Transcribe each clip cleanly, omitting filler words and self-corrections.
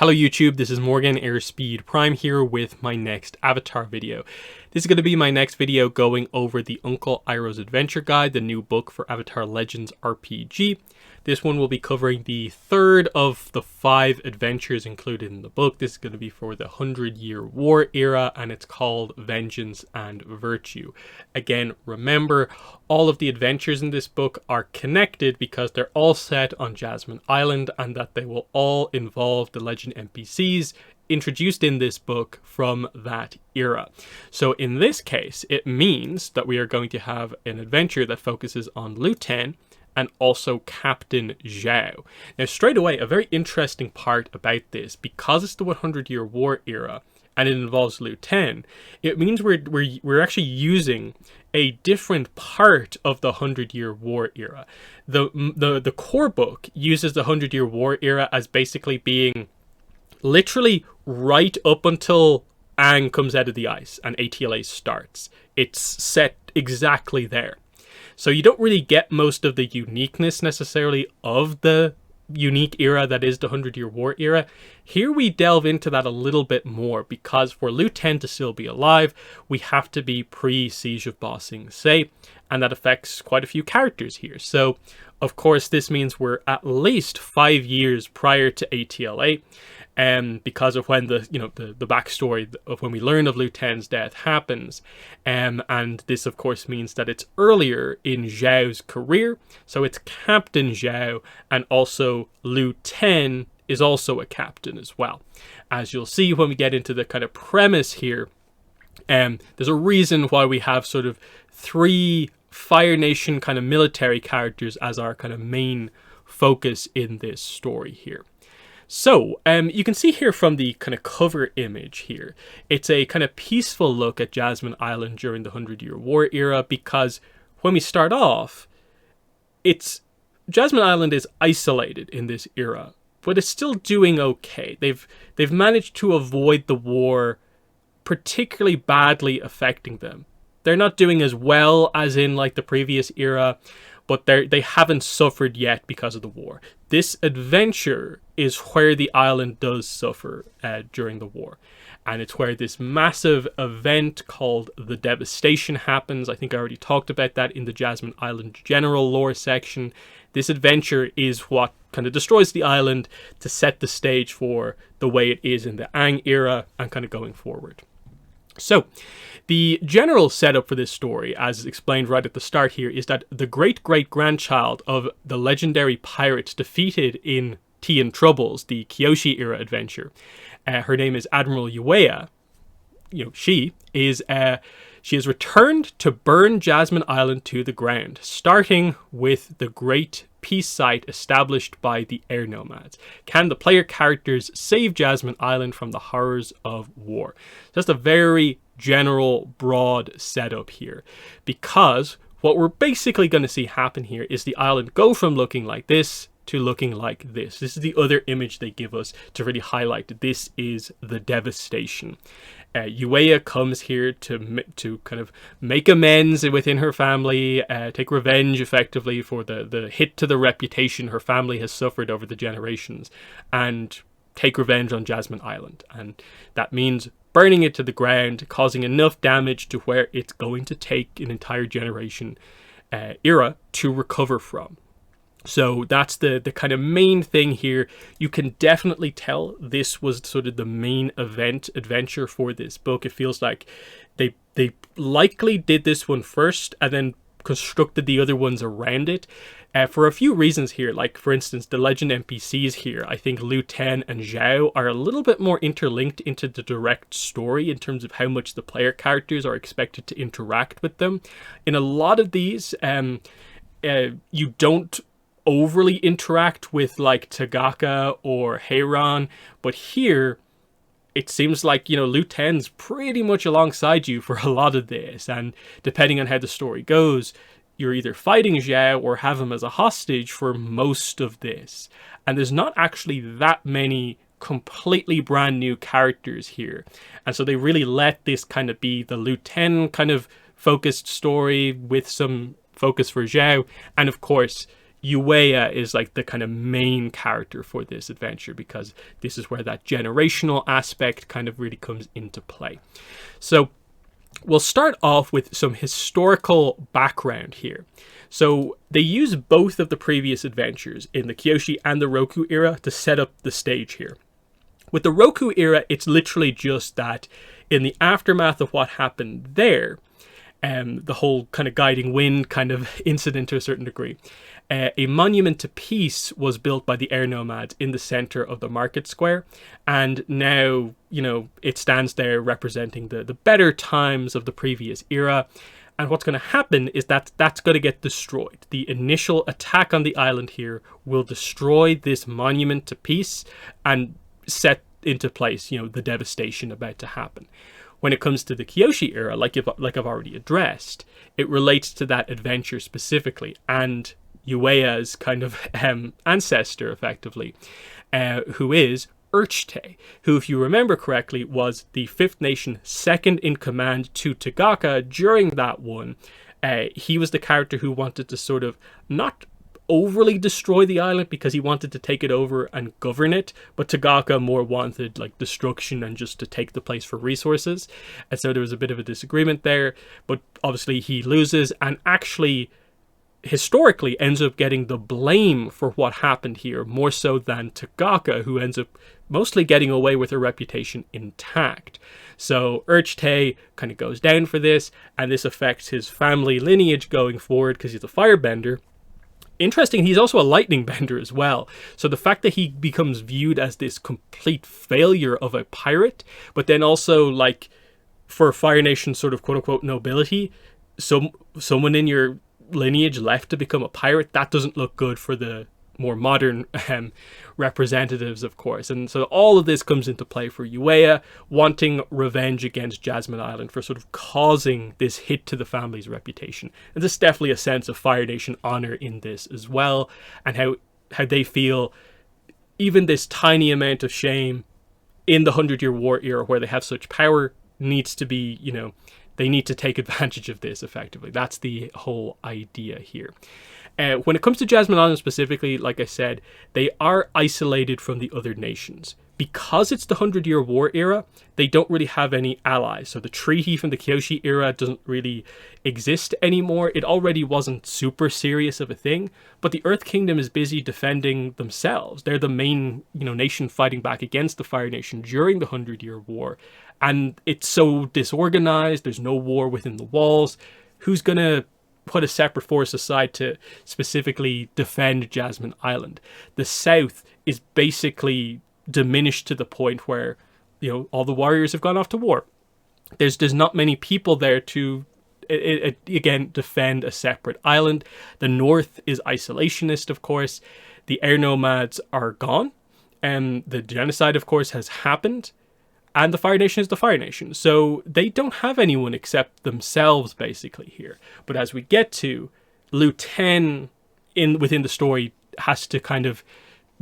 Hello YouTube, this is Morgan Airspeed Prime here with my next Avatar video. This is going to be my next video going over the Uncle Iroh's Adventure Guide, the new book for Avatar Legends RPG. This one will be covering the third of the 5 adventures included in the book. This is going to be for the 100-Year War era, and it's called Vengeance and Virtue. Again, remember, all of the adventures in this book are connected because they're all set on Jasmine Island, and that they will all involve the legend NPCs introduced in this book from that era. So in this case, it means that we are going to have an adventure that focuses on Lu Ten and also Captain Zhao. Now straight away, a very interesting part about this, because it's the 100-Year War era and it involves Lu Ten, it means we're actually using a different part of the 100-Year War era. The core book uses the 100-Year War era as basically being literally right up until Aang comes out of the ice and ATLA starts. It's set exactly there. So you don't really get most of the uniqueness necessarily of the unique era that is the 100-Year War era. Here we delve into that a little bit more, because for Lu Ten to still be alive, we have to be pre-Siege of Ba Sing Se, and that affects quite a few characters here. So of course this means we're at least 5 years prior to ATLA, because of when the backstory of when we learn of Lu Ten's death happens, and this of course means that it's earlier in Zhao's career, so it's Captain Zhao, and also Lu Ten is also a captain as well. As you'll see when we get into the kind of premise here, there's a reason why we have sort of 3 Fire Nation kind of military characters as our kind of main focus in this story here. So, you can see here from the kind of cover image here, it's a kind of peaceful look at Jasmine Island during the 100-Year War era, because when we start off, Jasmine Island is isolated in this era, but it's still doing okay. They've managed to avoid the war particularly badly affecting them. They're not doing as well as in like the previous era, but they haven't suffered yet because of the war. This adventure is where the island does suffer during the war. And it's where this massive event called the Devastation happens. I think I already talked about that in the Jasmine Island general lore section. This adventure is what kind of destroys the island to set the stage for the way it is in the Aang era and kind of going forward. So, the general setup for this story, as explained right at the start here, is that the great-great-grandchild of the legendary pirates defeated in Tian Troubles, the Kyoshi era adventure, her name is Admiral Yueya. She has returned to burn Jasmine Island to the ground, starting with the great peace site established by the air nomads. Can the player characters save Jasmine Island from the horrors of war? Just a very general, broad setup here, because what we're basically going to see happen here is the island go from looking like this to looking like this. This is the other image they give us to really highlight that this is the devastation. Yueya comes here to kind of make amends within her family, take revenge effectively for the hit to the reputation her family has suffered over the generations, and take revenge on Jasmine Island. And that means burning it to the ground, causing enough damage to where it's going to take an entire generation era to recover from. So that's the kind of main thing here. You can definitely tell this was sort of the main adventure for this book. It feels like they likely did this one first and then constructed the other ones around it for a few reasons here. Like, for instance, the legend NPCs here, I think Lu Ten and Zhao are a little bit more interlinked into the direct story in terms of how much the player characters are expected to interact with them. In a lot of these, you don't overly interact with like Tagaka or Heiran, but here it seems like, Lu Ten's pretty much alongside you for a lot of this, and depending on how the story goes, you're either fighting Zhao or have him as a hostage for most of this. And there's not actually that many completely brand new characters here, and so they really let this kind of be the Lu Ten kind of focused story with some focus for Zhao, and of course Yueya is like the kind of main character for this adventure, because this is where that generational aspect kind of really comes into play. So we'll start off with some historical background here. So they use both of the previous adventures in the Kyoshi and the Roku era to set up the stage here. With the Roku era, it's literally just that in the aftermath of what happened there, the whole kind of guiding wind kind of incident to a certain degree, a monument to peace was built by the air nomads in the center of the market square, and now, it stands there representing the better times of the previous era. And what's going to happen is that that's going to get destroyed. The initial attack on the island here will destroy this monument to peace and set into place, the devastation about to happen. When it comes to the Kyoshi era, like I've already addressed, it relates to that adventure specifically, and Yueya's kind of ancestor, effectively, who is Urchte, who, if you remember correctly, was the Fifth Nation second in command to Tagaka during that one. He was the character who wanted to sort of not overly destroy the island because he wanted to take it over and govern it, but Tagaka more wanted like destruction and just to take the place for resources. And so there was a bit of a disagreement there, but obviously he loses and actually historically ends up getting the blame for what happened here, more so than Tagaka, who ends up mostly getting away with her reputation intact. So Urchte kind of goes down for this, and this affects his family lineage going forward because he's a firebender. Interesting, he's also a lightning bender as well. So the fact that he becomes viewed as this complete failure of a pirate, but then also like for Fire Nation sort of quote unquote nobility, someone in your lineage left to become a pirate, that doesn't look good for the more modern representatives, of course. And so all of this comes into play for Yueya, wanting revenge against Jasmine Island for sort of causing this hit to the family's reputation. And there's definitely a sense of Fire Nation honor in this as well, and how they feel even this tiny amount of shame in the 100-Year War era where they have such power needs to be, they need to take advantage of this effectively. That's the whole idea here. When it comes to Jasmine Island specifically, like I said, they are isolated from the other nations. Because it's the 100-Year War era, they don't really have any allies. So the treaty from the Kyoshi era doesn't really exist anymore. It already wasn't super serious of a thing, but the Earth Kingdom is busy defending themselves. They're the main, nation fighting back against the Fire Nation during the 100-Year War. And it's so disorganized, there's no war within the walls. Who's going to put a separate force aside to specifically defend Jasmine Island? The South is basically diminished to the point where, all the warriors have gone off to war. There's not many people there to, again, defend a separate island. The North is isolationist, of course. The air nomads are gone. And the genocide, of course, has happened. And the Fire Nation is the Fire Nation. So they don't have anyone except themselves, basically, here. But as we get to, Liu Ten, within the story, has to kind of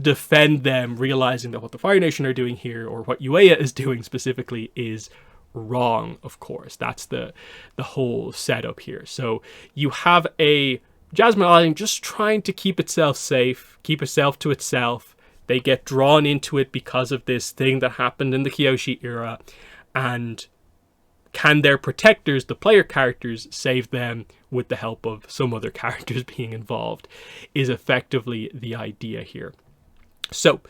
defend them, realizing that what the Fire Nation are doing here, or what Yueya is doing specifically, is wrong, of course. That's the whole setup here. So you have a Jasmine Island just trying to keep itself safe, keep itself to itself. They get drawn into it because of this thing that happened in the Kyoshi era. And can their protectors, the player characters, save them with the help of some other characters being involved, is effectively the idea here. So,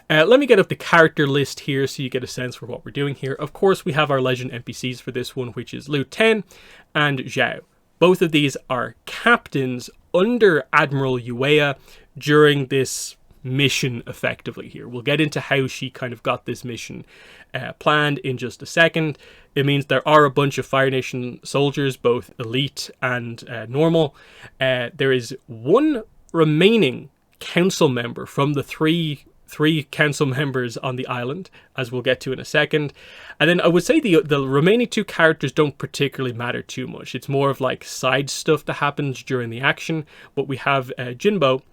let me get up the character list here so you get a sense for what we're doing here. Of course, we have our legend NPCs for this one, which is Liu Ten and Zhao. Both of these are captains under Admiral Yueya during this mission effectively here. We'll get into how she kind of got this mission planned in just a second. It means there are a bunch of Fire Nation soldiers, both elite and normal. There is one remaining council member from the three council members on the island, as we'll get to in a second. And then I would say the remaining two characters don't particularly matter too much. It's more of like side stuff that happens during the action. But we have Jinbo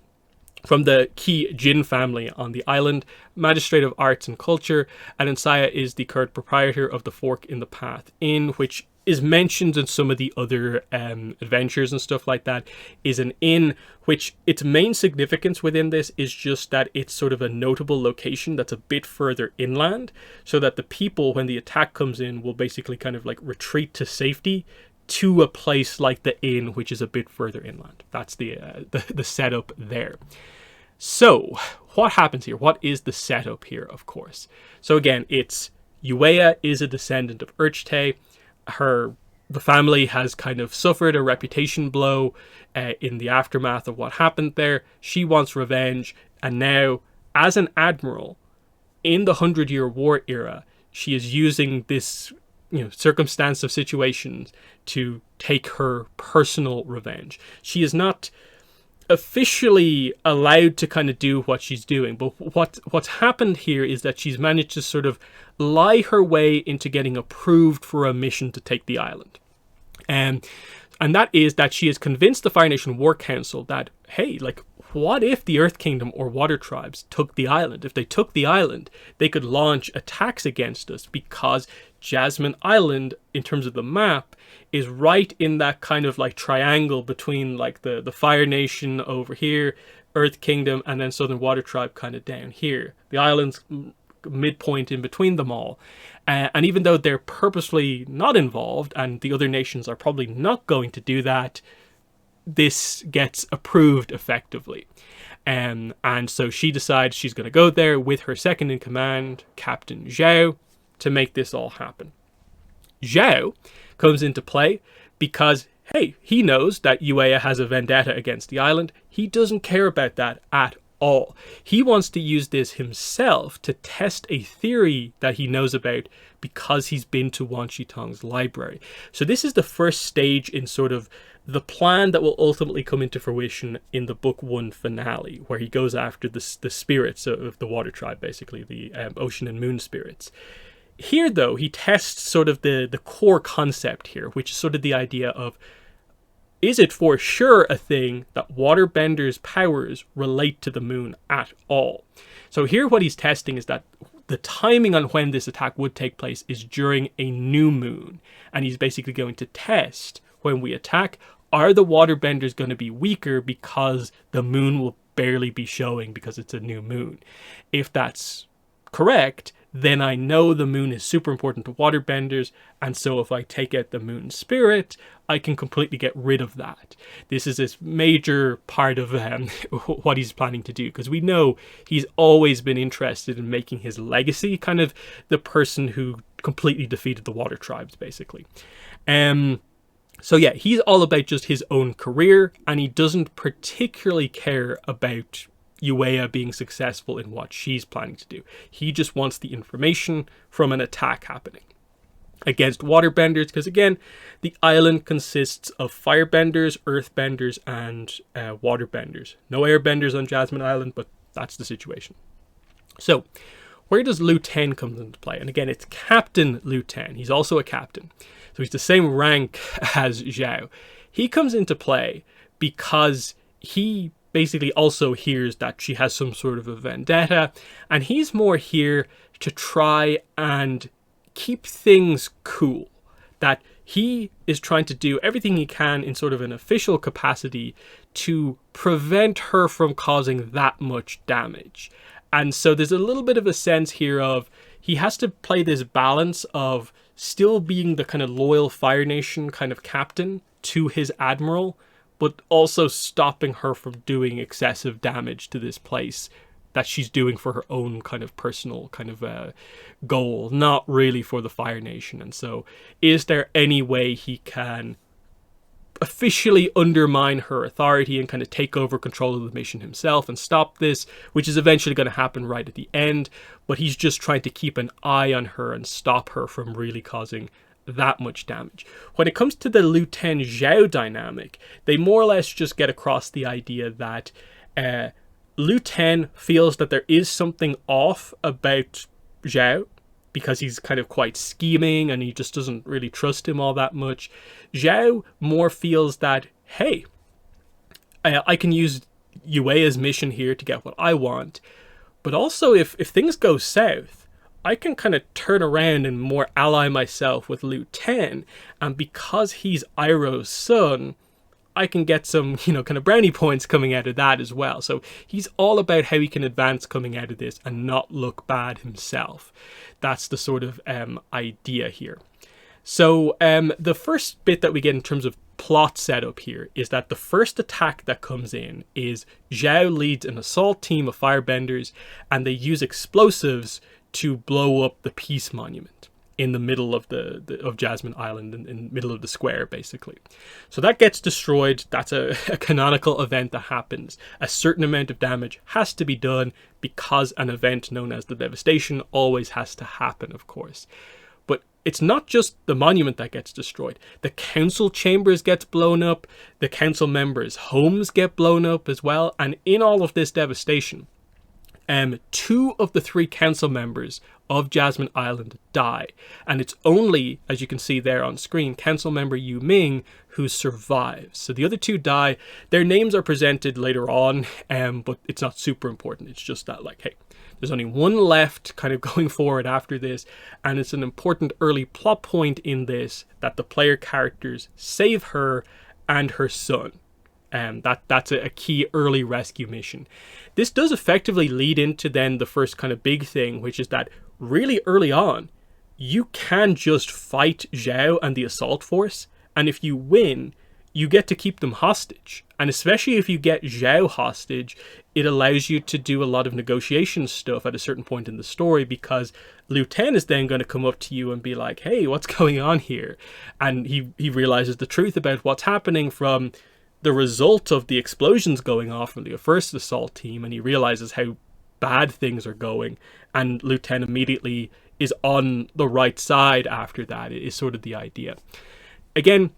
from the key Jin family on the island, Magistrate of Arts and Culture, and Insaya is the current proprietor of the Fork in the Path Inn, which is mentioned in some of the other adventures and stuff like that, is an inn, which its main significance within this is just that it's sort of a notable location that's a bit further inland, so that the people, when the attack comes in, will basically kind of like retreat to safety to a place like the inn, which is a bit further inland. That's the setup there. So, what happens here? What is the setup here, of course? So again, it's Yueya is a descendant of Urchte. The family has kind of suffered a reputation blow in the aftermath of what happened there. She wants revenge, and now, as an admiral, in the 100-Year War era, she is using this circumstance of situations to take her personal revenge. She is not officially allowed to kind of do what she's doing, but what's happened here is that she's managed to sort of lie her way into getting approved for a mission to take the island. And that is that she has convinced the Fire Nation War Council that, hey, like, what if the Earth Kingdom or Water Tribes took the island? If they took the island, they could launch attacks against us, because Jasmine Island, in terms of the map, is right in that kind of like triangle between like the Fire Nation over here, Earth Kingdom, and then Southern Water Tribe kind of down here. The island's midpoint in between them all. And even though they're purposely not involved, and the other nations are probably not going to do that, this gets approved effectively. And so she decides she's going to go there with her second in command, Captain Zhao, to make this all happen. Zhao comes into play because, hey, he knows that Yueya has a vendetta against the island. He doesn't care about that at all. He wants to use this himself to test a theory that he knows about because he's been to Wan Shitong's library. So this is the first stage in sort of the plan that will ultimately come into fruition in the book 1 finale, where he goes after the spirits of the Water Tribe, basically the ocean and moon spirits. Here, though, he tests sort of the core concept here, which is sort of the idea of, is it for sure a thing that waterbenders' powers relate to the moon at all? So here what he's testing is that the timing on when this attack would take place is during a new moon. And he's basically going to test, when we attack, are the waterbenders going to be weaker because the moon will barely be showing because it's a new moon? If that's correct, then I know the moon is super important to waterbenders, and so if I take out the moon spirit, I can completely get rid of that. This is this major part of what he's planning to do, because we know he's always been interested in making his legacy kind of the person who completely defeated the Water Tribes, basically. So yeah, he's all about just his own career, and he doesn't particularly care about Yueya being successful in what she's planning to do. He just wants the information from an attack happening against waterbenders, because again, the island consists of firebenders, earthbenders, and waterbenders. No airbenders on Jasmine Island, but that's the situation. So, where does Liu Ten come into play? And again, it's Captain Liu Ten. He's also a captain. So he's the same rank as Zhao. He comes into play because he basically also hears that she has some sort of a vendetta, and he's more here to try and keep things cool. That he is trying to do everything he can in sort of an official capacity to prevent her from causing that much damage. And so there's a little bit of a sense here of he has to play this balance of still being the kind of loyal Fire Nation kind of captain to his admiral, but also stopping her from doing excessive damage to this place that she's doing for her own kind of personal kind of goal, not really for the Fire Nation. And so is there any way he can officially undermine her authority and kind of take over control of the mission himself and stop this, which is eventually going to happen right at the end, but he's just trying to keep an eye on her and stop her from really causing that much damage. When it comes to the Liu Ten Zhao dynamic, they more or less just get across the idea that Liu Ten feels that there is something off about Zhao, because he's kind of quite scheming and he just doesn't really trust him all that much. Zhao more feels that, hey, I can use Yueya's mission here to get what I want, but also if things go south, I can kind of turn around and more ally myself with Liu 10, and because he's Iroh's son, I can get some, kind of brownie points coming out of that as well. So he's all about how he can advance coming out of this and not look bad himself. That's the sort of idea here. So the first bit that we get in terms of plot setup here is that the first attack that comes in is Zhao leads an assault team of firebenders, and they use explosives to blow up the Peace Monument in the middle of of Jasmine Island, in the middle of the square, basically. So that gets destroyed. That's a canonical event that happens. A certain amount of damage has to be done because an event known as the Devastation always has to happen, of course. But it's not just the monument that gets destroyed. The council chambers gets blown up. The council members' homes get blown up as well. And in all of this devastation, 2 of the 3 council members of Jasmine Island die. And it's only, as you can see there on screen, council member Yu Ming who survives. So the other 2 die. Their names are presented later on, but it's not super important. It's just that, like, hey, there's only 1 left kind of going forward after this, and it's an important early plot point in this that the player characters save her and her son. That's a key early rescue mission. This does effectively lead into then the first kind of big thing, which is that really early on, you can just fight Zhao and the assault force, and if you win, you get to keep them hostage. And especially if you get Zhao hostage, it allows you to do a lot of negotiation stuff at a certain point in the story, because Liu 10 is then going to come up to you and be like, hey, what's going on here? And he realizes the truth about what's happening from the result of the explosions going off from the first assault team, and he realizes how bad things are going, and Liu 10 immediately is on the right side after that, is sort of the idea. Again,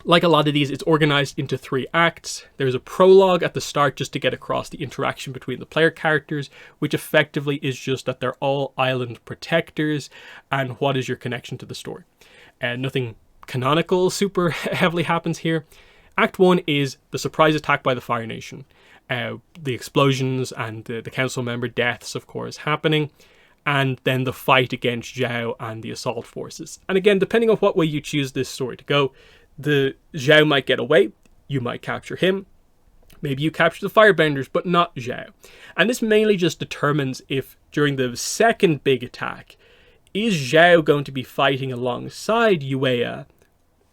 like a lot of these, it's organized into 3 acts. There's a prologue at the start just to get across the interaction between the player characters, which effectively is just that they're all island protectors, and what is your connection to the story. Nothing canonical super heavily happens here. Act 1 is the surprise attack by the Fire Nation. The explosions and the council member deaths, of course, happening. And then the fight against Zhao and the assault forces. And again, depending on what way you choose this story to go, the Zhao might get away. You might capture him. Maybe you capture the firebenders, but not Zhao. And this mainly just determines if, during the second big attack, is Zhao going to be fighting alongside Yueya,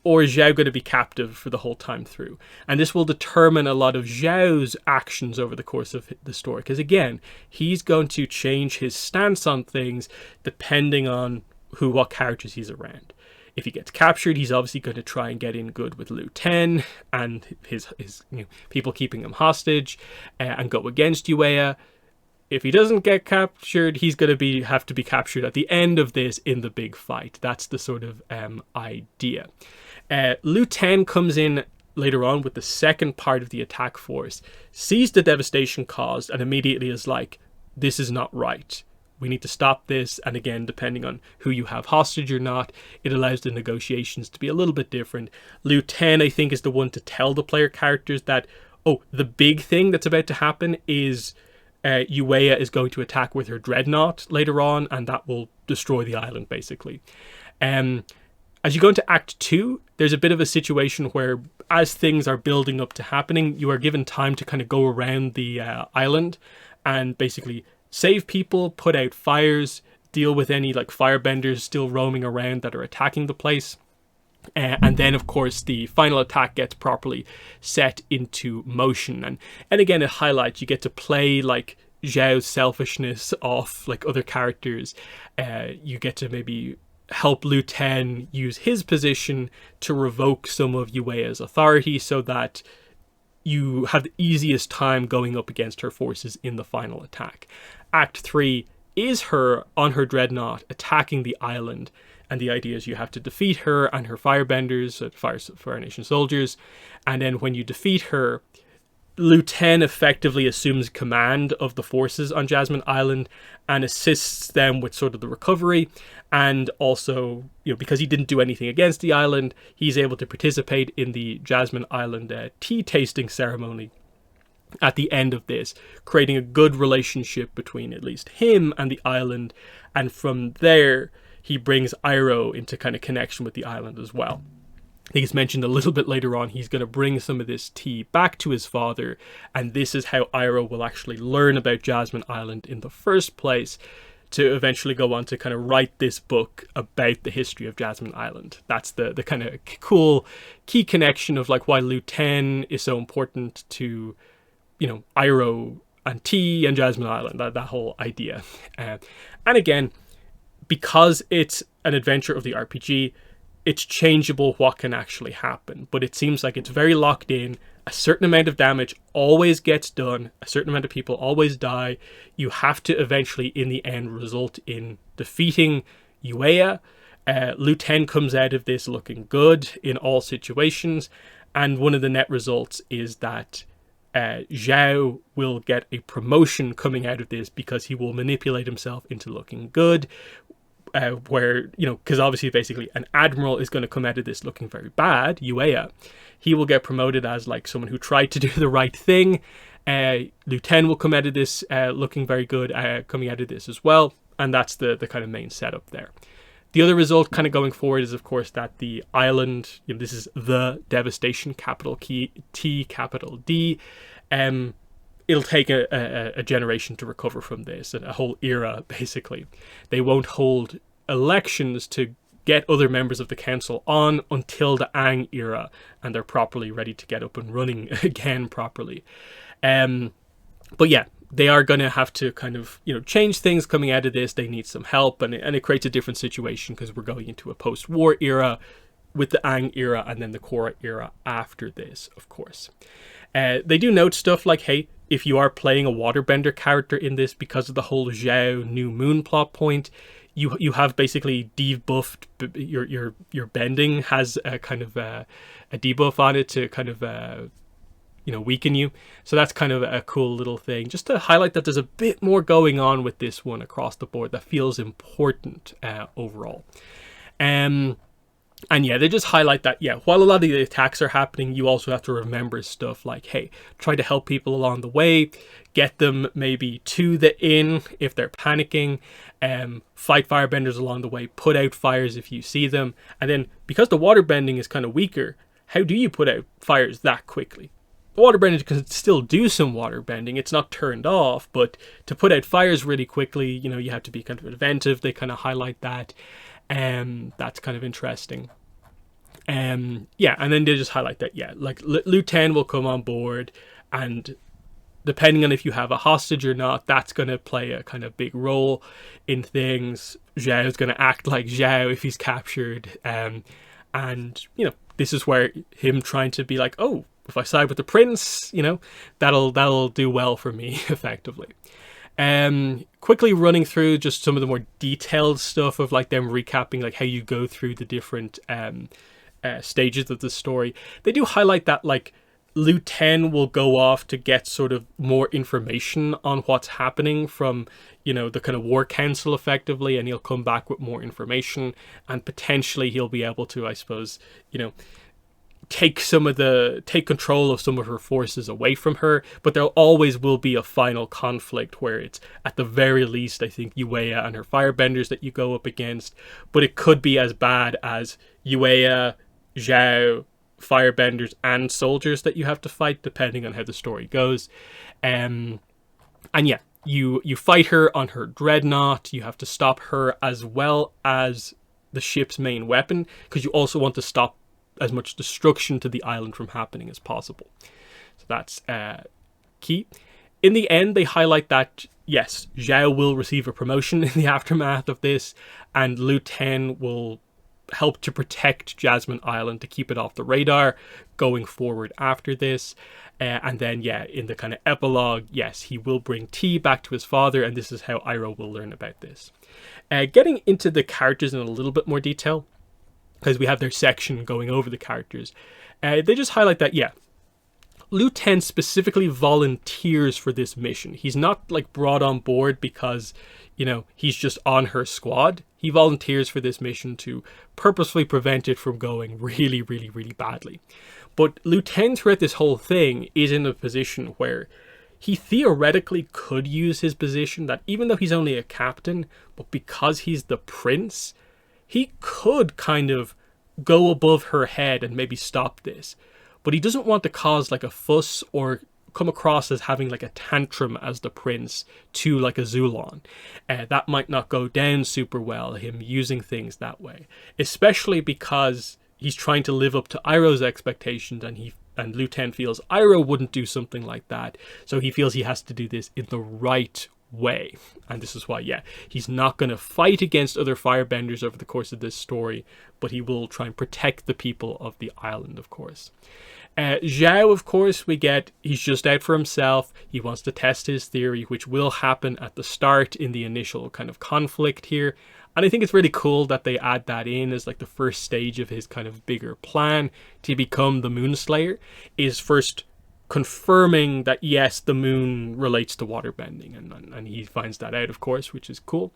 or is Zhao going to be captive for the whole time through? And this will determine a lot of Zhao's actions over the course of the story. Because again, he's going to change his stance on things depending on what characters he's around. If he gets captured, he's obviously going to try and get in good with Liu 10 and his people keeping him hostage, and go against Yueya. If he doesn't get captured, he's going to have to be captured at the end of this in the big fight. That's the sort of idea. Liu 10 comes in later on with the second part of the attack force, sees the devastation caused, and immediately is like, this is not right. We need to stop this. And again, depending on who you have hostage or not, it allows the negotiations to be a little bit different. Liu 10, I think, is the one to tell the player characters that, oh, the big thing that's about to happen is Yueya is going to attack with her dreadnought later on, and that will destroy the island, basically. As you go into Act 2, there's a bit of a situation where, as things are building up to happening, you are given time to kind of go around the island and basically save people, put out fires, deal with any like firebenders still roaming around that are attacking the place. And then, of course, the final attack gets properly set into motion. And again, it highlights, you get to play like Zhao's selfishness off like other characters. You get to maybe help Liu 10 use his position to revoke some of Yueya's authority so that you have the easiest time going up against her forces in the final attack. Act 3 is her on her dreadnought attacking the island, and the idea is you have to defeat her and her firebenders, Fire Nation soldiers, and then when you defeat her, Liu 10 effectively assumes command of the forces on Jasmine Island and assists them with sort of the recovery, and also, because he didn't do anything against the island, he's able to participate in the Jasmine Island tea tasting ceremony, at the end of this, creating a good relationship between at least him and the island. And from there, he brings Iroh into kind of connection with the island as well. I think it's mentioned a little bit later on, he's going to bring some of this tea back to his father, and this is how Iroh will actually learn about Jasmine Island in the first place, to eventually go on to kind of write this book about the history of Jasmine Island. That's the kind of cool key connection of like why Lu Ten is so important to, you know, Iroh and tea and Jasmine Island, that whole idea. And again, because it's an adventure of the RPG, it's changeable what can actually happen, but it seems like it's very locked in. A certain amount of damage always gets done, a certain amount of people always die. You have to eventually, in the end, result in defeating Yuya. Lu Ten comes out of this looking good in all situations, and one of the net results is that Zhao will get a promotion coming out of this because he will manipulate himself into looking good. Where, you know, because obviously basically an admiral is going to come out of this looking very bad, Yuya. He will get promoted as like someone who tried to do the right thing. Lu Ten will come out of this looking very good, coming out of this as well. And that's the kind of main setup there. The other result kind of going forward is, of course, that the island, you know, this is the devastation, capital T, capital D. It'll take a generation to recover from this, and a whole era, basically. They won't hold elections to get other members of the council on until the Aang era, and they're properly ready to get up and running again properly. But yeah, they are going to have to kind of, you know, change things coming out of this. They need some help, and it creates a different situation because we're going into a post-war era with the Aang era and then the Korra era after this, of course. They do note stuff like, hey, if you are playing a waterbender character in this, because of the whole Zhao New Moon plot point, you have basically debuffed your bending has a kind of a debuff on it to kind of you know, weaken you. So that's kind of a cool little thing, just to highlight that there's a bit more going on with this one across the board that feels important overall. And yeah, they just highlight that, yeah, while a lot of the attacks are happening, you also have to remember stuff like, hey, try to help people along the way, get them maybe to the inn if they're panicking, fight firebenders along the way, put out fires if you see them. And then, because the waterbending is kind of weaker, how do you put out fires that quickly? The waterbending can still do some waterbending, it's not turned off, but to put out fires really quickly, you know, you have to be kind of inventive. They kind of highlight that. That's kind of interesting. Yeah, and then they just highlight that, yeah, like Lu Ten will come on board, and depending on if you have a hostage or not, that's going to play a kind of big role in things. Zhao is going to act like Zhao if he's captured, and you know, this is where him trying to be like, oh, if I side with the prince, you know, that'll do well for me effectively. Quickly running through just some of the more detailed stuff of like them recapping like how you go through the different stages of the story. They do highlight that like Lu Ten will go off to get sort of more information on what's happening from, you know, the kind of war council effectively, and he'll come back with more information, and potentially he'll be able to, I suppose, you know, take control of some of her forces away from her. But there always will be a final conflict where it's at the very least, I think, Yuya and her firebenders that you go up against, but it could be as bad as Yuya, Zhao, firebenders and soldiers that you have to fight depending on how the story goes. And yeah, you fight her on her dreadnought. You have to stop her as well as the ship's main weapon, because you also want to stop as much destruction to the island from happening as possible. So that's key. In the end, they highlight that, yes, Zhao will receive a promotion in the aftermath of this, and Lu Ten will help to protect Jasmine Island to keep it off the radar going forward after this. And then, yeah, in the kind of epilogue, yes, he will bring tea back to his father, and this is how Iroh will learn about this. Getting into the characters in a little bit more detail, because we have their section going over the characters. They just highlight that, yeah, Liu Ten specifically volunteers for this mission. He's not like brought on board because, he's just on her squad. He volunteers for this mission to purposefully prevent it from going really, really, really badly. But Liu Ten throughout this whole thing is in a position where he theoretically could use his position, that even though he's only a captain, but because he's the prince, he could kind of go above her head and maybe stop this. But he doesn't want to cause like a fuss or come across as having like a tantrum as the prince to like a Zulon. That might not go down super well, him using things that way. Especially because he's trying to live up to Iroh's expectations, and Liu Ten feels Iroh wouldn't do something like that. So he feels he has to do this in the right way. And this is why, he's not going to fight against other firebenders over the course of this story, but he will try and protect the people of the island, of course. Zhao, of course, he's just out for himself. He wants to test his theory, which will happen at the start in the initial kind of conflict here. And I think it's really cool that they add that in as like the first stage of his kind of bigger plan to become the Moonslayer, is first confirming that, yes, the moon relates to waterbending. And he finds that out, of course, which is cool.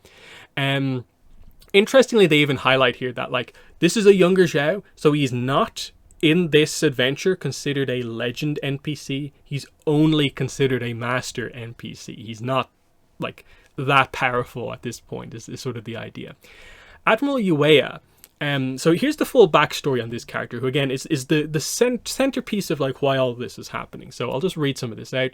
Interestingly, they even highlight here that like this is a younger Zhao, so he's not in this adventure considered a legend NPC. He's only considered a master NPC. He's not like that powerful at this point, is sort of the idea. Admiral Yueya. So here's the full backstory on this character, who again is the centerpiece of like why all this is happening. So I'll just read some of this out.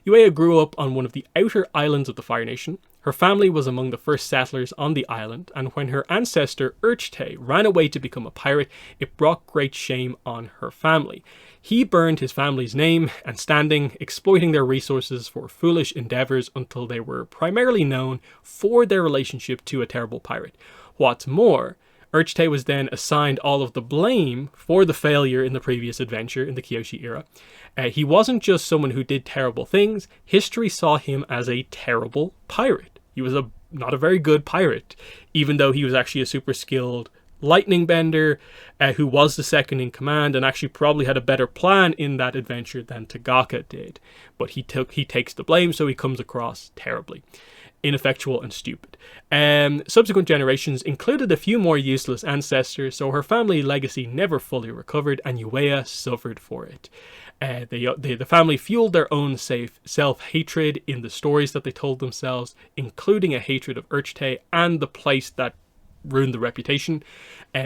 Yueya grew up on one of the outer islands of the Fire Nation. Her family was among the first settlers on the island, and when her ancestor Urchte ran away to become a pirate, it brought great shame on her family. He burned his family's name and standing, exploiting their resources for foolish endeavors until they were primarily known for their relationship to a terrible pirate. What's more, Urchte was then assigned all of the blame for the failure in the previous adventure in the Kyoshi era. He wasn't just someone who did terrible things. History saw him as a terrible pirate. He was not a very good pirate, even though he was actually a super skilled lightning bender who was the second in command and actually probably had a better plan in that adventure than Tagaka did. But he takes the blame, so he comes across terribly ineffectual and stupid. Subsequent generations included a few more useless ancestors, so her family legacy never fully recovered, and Yueya suffered for it. The family fueled their own self-hatred in the stories that they told themselves, including a hatred of Urchte and the place that ruined the reputation,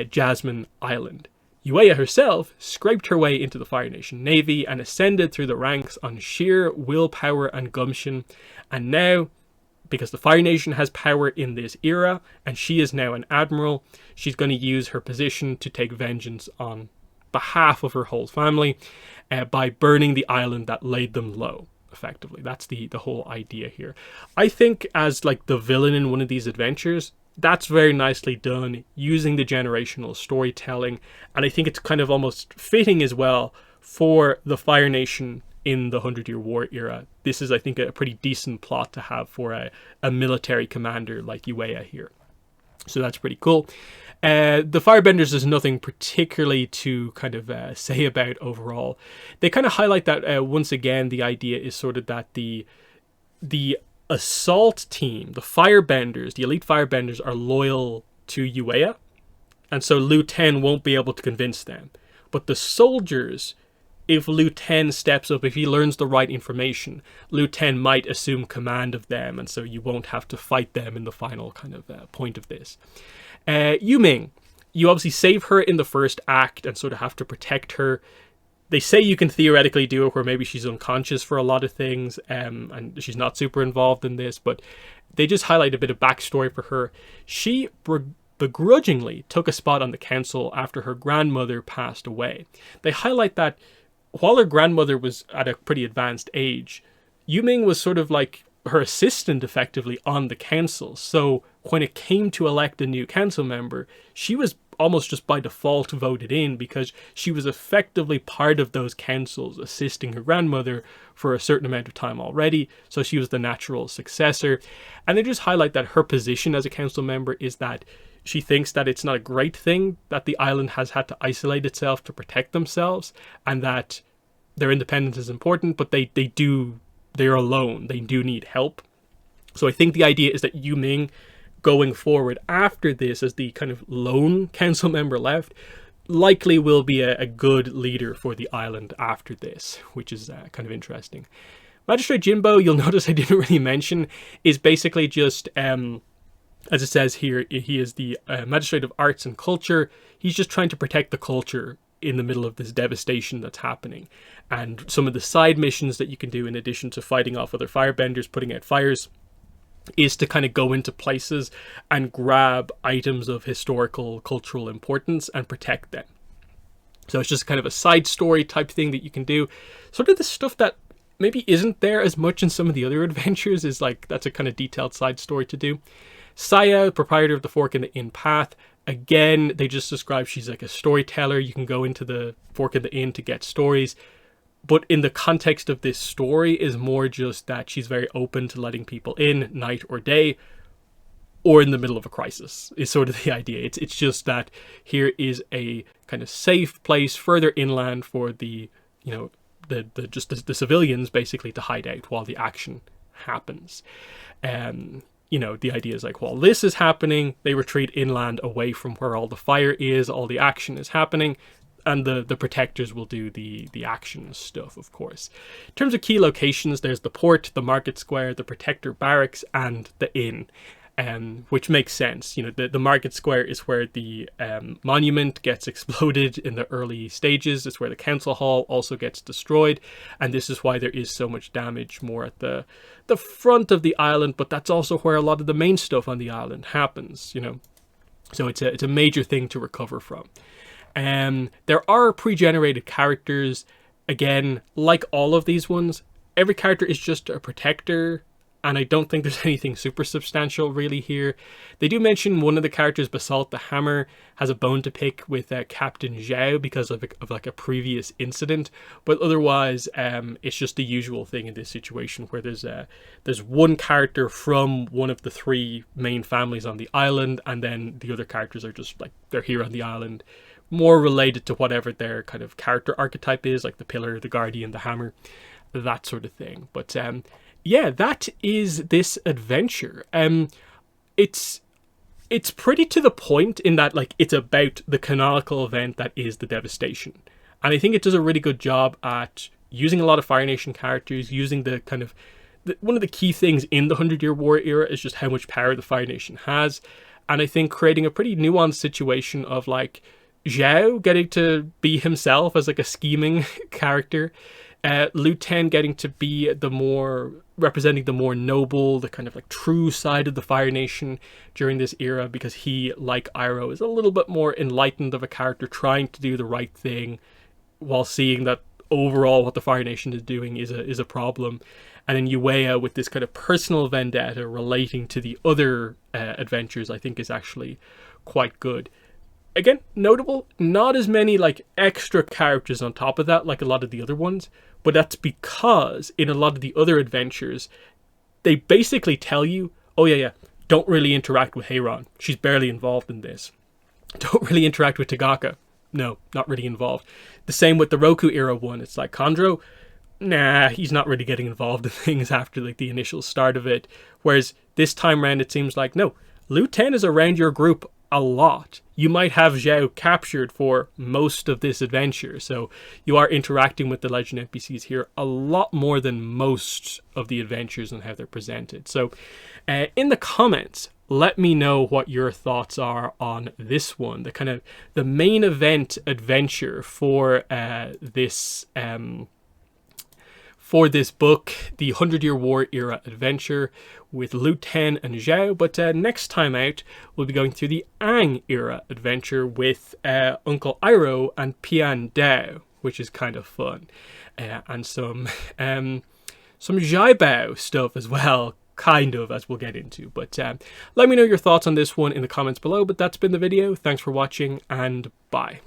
Jasmine Island. Yueya herself scraped her way into the Fire Nation Navy and ascended through the ranks on sheer willpower and gumption, and now, because the Fire Nation has power in this era, and she is now an admiral, she's going to use her position to take vengeance on behalf of her whole family by burning the island that laid them low, effectively. That's the whole idea here. I think as like the villain in one of these adventures, that's very nicely done, using the generational storytelling, and I think it's kind of almost fitting as well for the Fire Nation in the 100-Year War era. This is, I think, a pretty decent plot to have for a military commander like Yueya here. So that's pretty cool. The Firebenders, there's nothing particularly to kind of say about overall. They kind of highlight that once again, the idea is sort of that the assault team, the Firebenders, the elite Firebenders are loyal to Yueya, and so Liu Ten won't be able to convince them. But the soldiers, if Liu Ten steps up, if he learns the right information, Liu Ten might assume command of them, and so you won't have to fight them in the final kind of point of this. Yuming, you obviously save her in the first act and sort of have to protect her. They say you can theoretically do it where maybe she's unconscious for a lot of things, and she's not super involved in this, but they just highlight a bit of backstory for her. She begrudgingly took a spot on the council after her grandmother passed away. They highlight that while her grandmother was at a pretty advanced age, Yuming was sort of like her assistant effectively on the council. So when it came to elect a new council member, she was almost just by default voted in because she was effectively part of those councils assisting her grandmother for a certain amount of time already. So she was the natural successor. And they just highlight that her position as a council member is that she thinks that it's not a great thing that the island has had to isolate itself to protect themselves, and that their independence is important, but they're alone. They do need help. So I think the idea is that Yu Ming, going forward after this as the kind of lone council member left, likely will be a good leader for the island after this, which is kind of interesting. Magistrate Jinbo, you'll notice I didn't really mention, is basically just, as it says here, he is the Magistrate of Arts and Culture. He's just trying to protect the culture in the middle of this devastation that's happening. And some of the side missions that you can do in addition to fighting off other firebenders, putting out fires, is to kind of go into places and grab items of historical, cultural importance and protect them. So it's just kind of a side story type thing that you can do. Sort of the stuff that maybe isn't there as much in some of the other adventures is like, that's a kind of detailed side story to do. Saya, proprietor of the Fork in the Inn Path, again, they just describe she's like a storyteller. You can go into the Fork in the Inn to get stories. But in the context of this story is more just that she's very open to letting people in, night or day, or in the middle of a crisis, is sort of the idea. It's just that here is a kind of safe place further inland for the, you know, the civilians basically to hide out while the action happens. You know, the idea is like, while this is happening, they retreat inland away from where all the fire is, all the action is happening, and the protectors will do the action stuff, of course. In terms of key locations, there's the port, the market square, the protector barracks, and the inn, which makes sense. You know, the market square is where the monument gets exploded in the early stages. It's where the council hall also gets destroyed, and this is why there is so much damage more at the front of the island, but that's also where a lot of the main stuff on the island happens, you know. So it's a major thing to recover from. There are pre-generated characters. Again, like all of these ones, every character is just a protector, and I don't think there's anything super substantial really here. They do mention one of the characters, Basalt the Hammer, has a bone to pick with Captain Zhao because of like a previous incident, but otherwise it's just the usual thing in this situation where there's one character from one of the three main families on the island, and then the other characters are just like, they're here on the island, more related to whatever their kind of character archetype is, like the Pillar, the Guardian, the Hammer, that sort of thing. But yeah, that is this adventure. It's pretty to the point in that, like, it's about the canonical event that is the devastation. And I think it does a really good job at using a lot of Fire Nation characters, using the kind of... one of the key things in the 100-Year War era is just how much power the Fire Nation has. And I think creating a pretty nuanced situation of, like, Zhao getting to be himself as like a scheming character, Liu Ten getting to be representing the more noble, the kind of like true side of the Fire Nation during this era, because he, like Iroh, is a little bit more enlightened of a character trying to do the right thing while seeing that overall what the Fire Nation is doing is a problem. And then Yueya with this kind of personal vendetta relating to the other adventures, I think is actually quite good. Again, notable, not as many like extra characters on top of that like a lot of the other ones, but that's because in a lot of the other adventures, they basically tell you, oh yeah, don't really interact with Heiran. She's barely involved in this. Don't really interact with Tagaka. No, not really involved. The same with the Roku era one. It's like Khandro, nah, he's not really getting involved in things after like the initial start of it. Whereas this time around, it seems like, no, Liu Ten is around your group a lot. You might have Zhao captured for most of this adventure, so you are interacting with the legend NPCs here a lot more than most of the adventures and how they're presented. So in the comments, let me know what your thoughts are on this one, the kind of the main event adventure for this book, the 100-Year War era adventure with Liu Ten and Zhao. But next time out, we'll be going through the Aang era adventure with Uncle Iroh and Pian Dao, which is kind of fun. And some Zhaibao stuff as well, kind of, as we'll get into. But let me know your thoughts on this one in the comments below. But that's been the video. Thanks for watching, and bye.